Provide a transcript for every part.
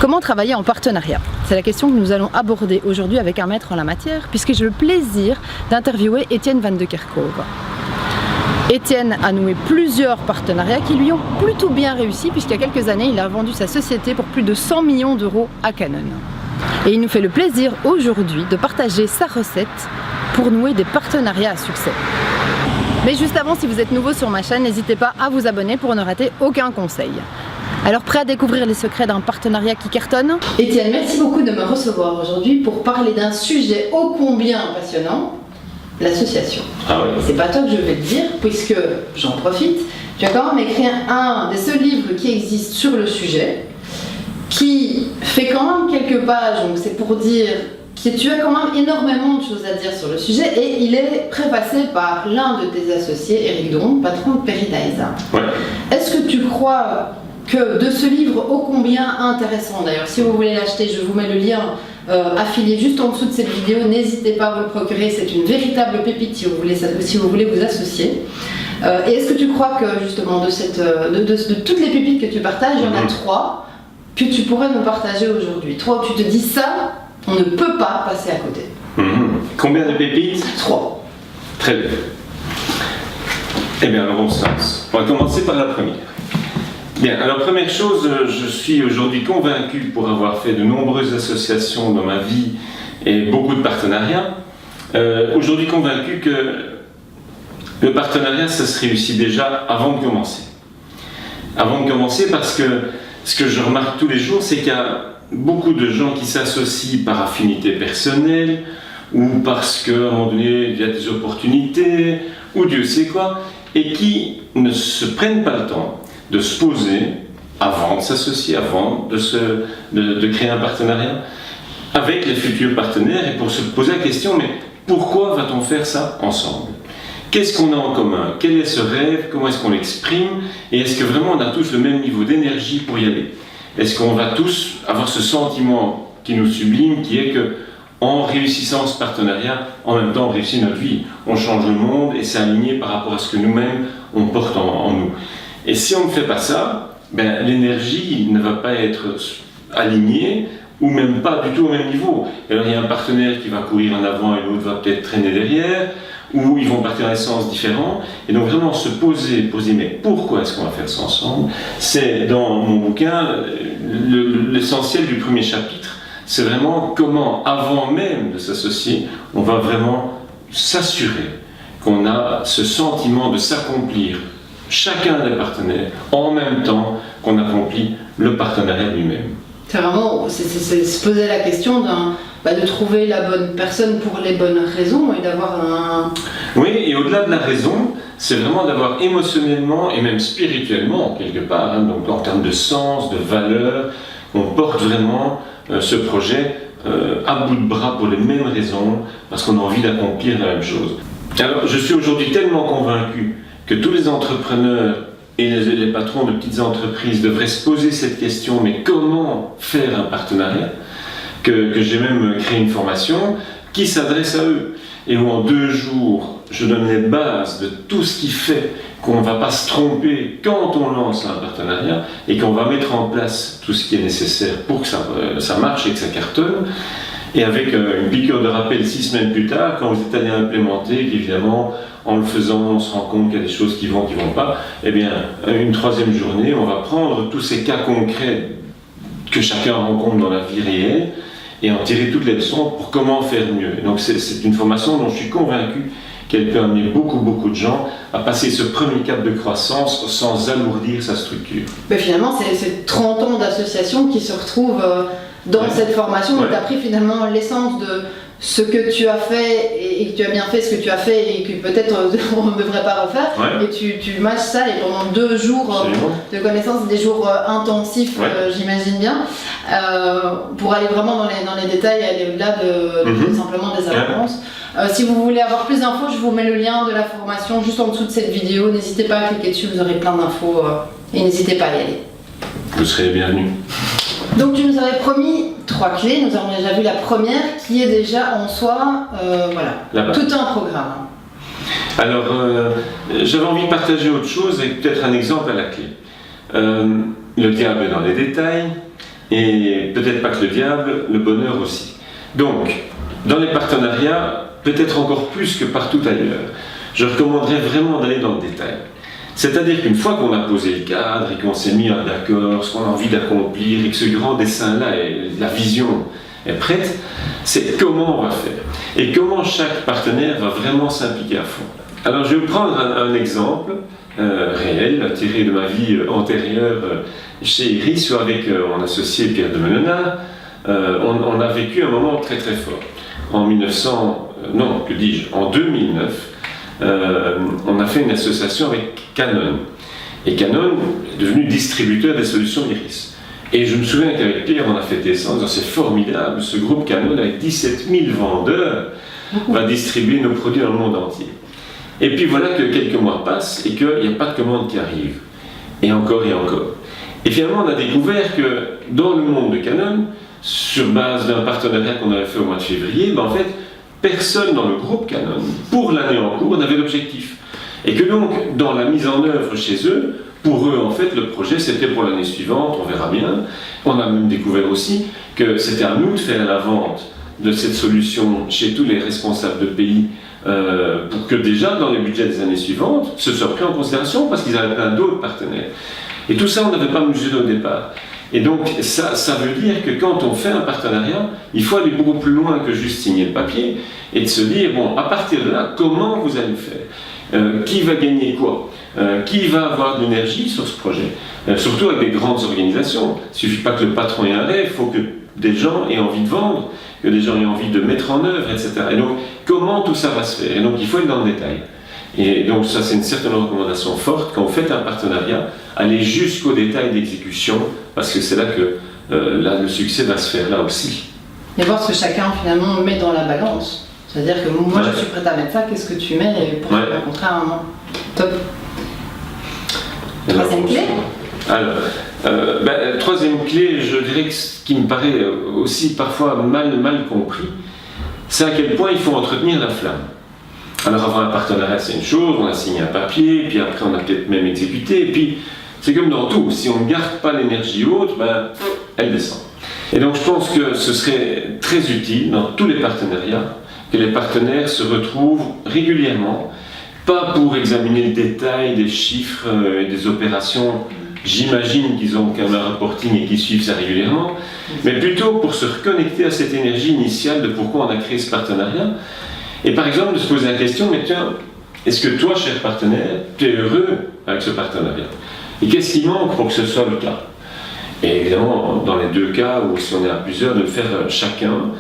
Comment travailler en partenariat? C'est la question que nous allons aborder aujourd'hui avec un maître en la matière, puisque j'ai le plaisir d'interviewer Étienne Van de Kerkhove. Étienne a noué plusieurs partenariats qui lui ont plutôt bien réussi, puisqu'il y a quelques années, il a vendu sa société pour plus de 100 millions d'euros à Canon. Et il nous fait le plaisir aujourd'hui de partager sa recette pour nouer des partenariats à succès. Mais juste avant, si vous êtes nouveau sur ma chaîne, n'hésitez pas à vous abonner pour ne rater aucun conseil. Alors, prêt à découvrir les secrets d'un partenariat qui cartonne? Étienne, merci beaucoup de me recevoir aujourd'hui pour parler d'un sujet ô combien passionnant, l'association. Ah ouais. C'est pas toi que je vais te dire, puisque j'en profite. Tu as quand même écrit un des seuls livres qui existent sur le sujet, qui fait quand même quelques pages, donc c'est pour dire que tu as quand même énormément de choses à dire sur le sujet, et il est préfacé par l'un de tes associés, Eric Doron, patron de Peritaisa. Ouais. Est-ce que tu crois que de ce livre ô combien intéressant, d'ailleurs si vous voulez l'acheter, je vous mets le lien affilié juste en dessous de cette vidéo, n'hésitez pas à vous le procurer, c'est une véritable pépite si vous voulez vous associer. Et est-ce que tu crois que justement de toutes les pépites que tu partages, il y en a 3 que tu pourrais nous partager aujourd'hui? 3 où tu te dis ça, on ne peut pas passer à côté. Combien de pépites? 3. Très bien. Eh bien alors on se lance. On va commencer par la première. Bien, alors première chose, je suis aujourd'hui convaincu, pour avoir fait de nombreuses associations dans ma vie et beaucoup de partenariats, aujourd'hui convaincu que le partenariat, ça se réussit déjà avant de commencer. Avant de commencer, parce que ce que je remarque tous les jours, c'est qu'il y a beaucoup de gens qui s'associent par affinité personnelle, ou parce qu'à un moment donné, il y a des opportunités, ou Dieu sait quoi, et qui ne se prennent pas le temps de se poser avant de s'associer, avant de créer un partenariat avec les futurs partenaires, et pour se poser la question, mais pourquoi va-t-on faire ça ensemble? Qu'est-ce qu'on a en commun? Quel est ce rêve? Comment est-ce qu'on l'exprime? Et est-ce que vraiment on a tous le même niveau d'énergie pour y aller? Est-ce qu'on va tous avoir ce sentiment qui nous sublime, qui est que en réussissant ce partenariat, en même temps on réussit notre vie, on change le monde et c'est aligné par rapport à ce que nous-mêmes on porte en nous. Et si on ne fait pas ça, ben, l'énergie ne va pas être alignée, ou même pas du tout au même niveau. Et alors il y a un partenaire qui va courir en avant et l'autre va peut-être traîner derrière, ou ils vont partir dans des sens différents. Et donc vraiment se poser, mais pourquoi est-ce qu'on va faire ça ensemble? C'est dans mon bouquin, l'essentiel du premier chapitre, c'est vraiment comment, avant même de s'associer, on va vraiment s'assurer qu'on a ce sentiment de s'accomplir chacun des partenaires, en même temps qu'on accomplit le partenariat lui-même. C'est vraiment se poser la question de trouver la bonne personne pour les bonnes raisons et d'avoir un... Oui, et au-delà de la raison, c'est vraiment d'avoir émotionnellement et même spirituellement, quelque part, hein, donc en termes de sens, de valeur, on porte vraiment ce projet à bout de bras pour les mêmes raisons, parce qu'on a envie d'accomplir la même chose. Alors, je suis aujourd'hui tellement convaincu que tous les entrepreneurs et les patrons de petites entreprises devraient se poser cette question, mais comment faire un partenariat, que j'ai même créé une formation qui s'adresse à eux, et où en 2 jours, je donne les bases de tout ce qui fait qu'on ne va pas se tromper quand on lance un partenariat, et qu'on va mettre en place tout ce qui est nécessaire pour que ça marche et que ça cartonne. Et avec une piqûre de rappel 6 semaines plus tard, quand vous êtes allé implémenter, qu'évidemment, en le faisant, on se rend compte qu'il y a des choses qui vont pas, eh bien, une 3e journée, on va prendre tous ces cas concrets que chacun rencontre dans la vie réelle et en tirer toutes les leçons pour comment faire mieux. Et donc, c'est une formation dont je suis convaincu qu'elle peut amener beaucoup de gens à passer ce premier cap de croissance sans alourdir sa structure. Mais finalement, c'est 30 ans d'association qui se retrouvent dans cette formation, où tu as pris finalement l'essence de ce que tu as fait et que tu as bien fait ce que tu as fait et que peut-être on ne devrait pas refaire, et tu mâches ça, et pendant 2 jours de connaissances, des jours intensifs, j'imagine bien, pour aller vraiment dans les détails, aller au-delà de simplement des apparences. Si vous voulez avoir plus d'infos, je vous mets le lien de la formation juste en dessous de cette vidéo, n'hésitez pas à cliquer dessus, vous aurez plein d'infos et n'hésitez pas à y aller. Vous serez bienvenus. Donc tu nous avais promis 3 clés, nous avons déjà vu la première qui est déjà en soi, tout un programme. Alors, j'avais envie de partager autre chose et peut-être un exemple à la clé. Le diable est dans les détails. et peut-être pas que le diable, le bonheur aussi. Donc, dans les partenariats, peut-être encore plus que partout ailleurs, je recommanderais vraiment d'aller dans le détail. C'est-à-dire qu'une fois qu'on a posé le cadre et qu'on s'est mis d'accord, ce qu'on a envie d'accomplir, et que ce grand dessin-là, la vision est prête, c'est comment on va faire et comment chaque partenaire va vraiment s'impliquer à fond. Alors je vais vous prendre un exemple réel, tiré de ma vie antérieure chez Iris, où avec mon associé Pierre de Melenard, on a vécu un moment très très fort. En 2009, on a fait une association avec Canon. Et Canon est devenu distributeur des solutions Iris. Et je me souviens qu'avec Pierre, on a fêté ça en disant c'est formidable, ce groupe Canon avec 17 000 vendeurs va distribuer nos produits dans le monde entier. Et puis voilà que quelques mois passent et qu'il n'y a pas de commande qui arrive. Et encore et encore. Et finalement, on a découvert que dans le monde de Canon, sur base d'un partenariat qu'on avait fait au mois de février, en fait, personne dans le groupe Canon, pour l'année en cours, n'avait d'objectif. Et que donc, dans la mise en œuvre chez eux, pour eux, en fait, le projet, c'était pour l'année suivante, on verra bien. On a même découvert aussi que c'était à nous de faire la vente de cette solution chez tous les responsables de pays, pour que déjà, dans les budgets des années suivantes, ce soit pris en considération, parce qu'ils avaient plein d'autres partenaires. Et tout ça, on n'avait pas mesuré au départ. Et donc, ça veut dire que quand on fait un partenariat, il faut aller beaucoup plus loin que juste signer le papier, et de se dire, bon, à partir de là, comment vous allez faire ? Qui va gagner quoi ? Qui va avoir de l'énergie sur ce projet ? Surtout avec des grandes organisations. Il ne suffit pas que le patron ait un rêve, il faut que des gens aient envie de vendre, que des gens aient envie de mettre en œuvre, etc. Et donc, comment tout ça va se faire ? Et donc, il faut être dans le détail. Et donc, ça, c'est une certaine recommandation forte. Quand vous faites un partenariat, allez jusqu'au détail d'exécution, parce que c'est là que le succès va se faire là aussi. Et voir ce que chacun, finalement, met dans la balance. C'est-à-dire que moi, je suis prête à mettre ça, qu'est-ce que tu mets pour rencontrer un moment. Top. Troisième clé ? Alors, troisième clé, je dirais que ce qui me paraît aussi parfois mal compris, c'est à quel point il faut entretenir la flamme. Alors avoir un partenariat, c'est une chose, on a signé un papier, puis après on a peut-être même exécuté, et puis c'est comme dans tout, si on ne garde pas l'énergie haute, elle descend. Et donc je pense que ce serait très utile dans tous les partenariats que les partenaires se retrouvent régulièrement, pas pour examiner le détail des chiffres et des opérations, j'imagine qu'ils ont quand même un reporting et qu'ils suivent ça régulièrement, mais plutôt pour se reconnecter à cette énergie initiale de pourquoi on a créé ce partenariat. Et par exemple, de se poser la question, mais tiens, est-ce que toi, cher partenaire, tu es heureux avec ce partenariat ? Et qu'est-ce qui manque pour que ce soit le cas ? Et évidemment, dans les deux cas, ou si on est à plusieurs, de le faire chacun,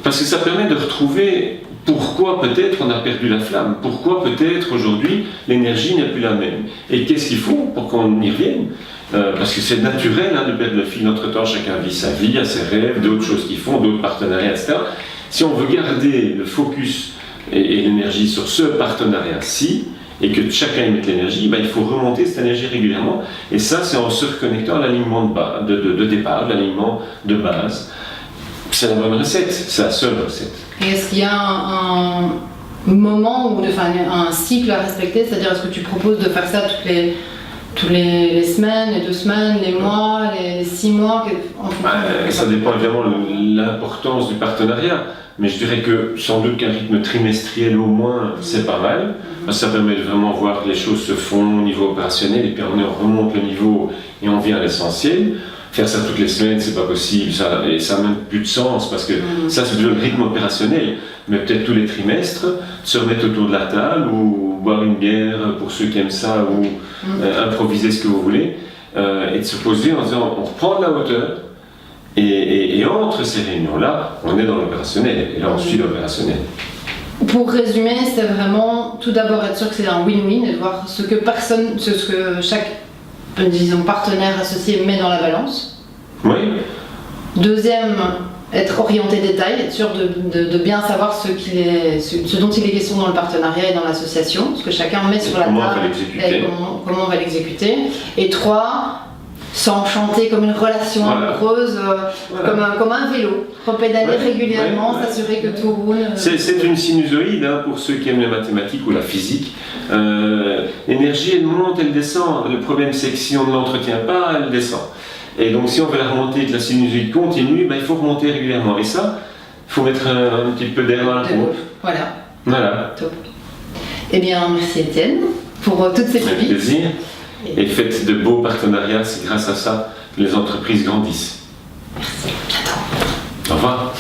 parce que ça permet de retrouver pourquoi peut-être on a perdu la flamme, pourquoi peut-être aujourd'hui l'énergie n'est plus la même. Et qu'est-ce qu'il faut pour qu'on y revienne ? Parce que c'est naturel de perdre le fil, entre-temps, chacun vit sa vie, a ses rêves, d'autres choses qu'ils font, d'autres partenariats, etc. Si on veut garder le focus et l'énergie sur ce partenariat-ci, et que chacun y mette l'énergie, il faut remonter cette énergie régulièrement. Et ça, c'est en se reconnectant à l'alignement de départ, l'alignement de base. C'est la bonne recette, c'est la seule recette. Et est-ce qu'il y a un moment, un cycle à respecter ? C'est-à-dire, est-ce que tu proposes de faire ça toutes les semaines, les 2 semaines, les mois, les 6 mois Ça dépend évidemment de l'importance du partenariat. Mais je dirais que sans doute qu'un rythme trimestriel au moins, c'est pas mal. Parce que ça permet de vraiment voir que les choses se font au niveau opérationnel et puis on remonte le niveau et on vient à l'essentiel. Faire ça toutes les semaines, c'est pas possible, et ça n'a même plus de sens parce que ça c'est plutôt le rythme opérationnel. Mais peut-être tous les trimestres, se remettre autour de la table ou boire une bière pour ceux qui aiment ça ou improviser ce que vous voulez et de se poser en disant on reprend de la hauteur. Et entre ces réunions-là, on est dans l'opérationnel, et là on suit l'opérationnel. Pour résumer, c'est vraiment tout d'abord être sûr que c'est un win-win et de voir ce que chaque partenaire associé met dans la balance. Oui. Deuxième, être orienté détail, être sûr de bien savoir ce dont il est question dans le partenariat et dans l'association, ce que chacun met sur la table et comment on va l'exécuter. Et 3, s'enchanter comme une relation amoureuse, comme un vélo, repédaler régulièrement, s'assurer que tout roule. C'est une sinusoïde pour ceux qui aiment les mathématiques ou la physique. L'énergie elle monte, elle descend. Le problème c'est que si on ne l'entretient pas, elle descend. Et donc si on veut la remontée de la sinusoïde continue, il faut remonter régulièrement. Et ça, il faut mettre un petit peu d'air dans la pompe. Voilà. Voilà. Top. Eh bien, merci Étienne pour toutes ces Avec pépites. plaisir. Et faites de beaux partenariats, c'est grâce à ça que les entreprises grandissent. Merci, à bientôt. Au revoir.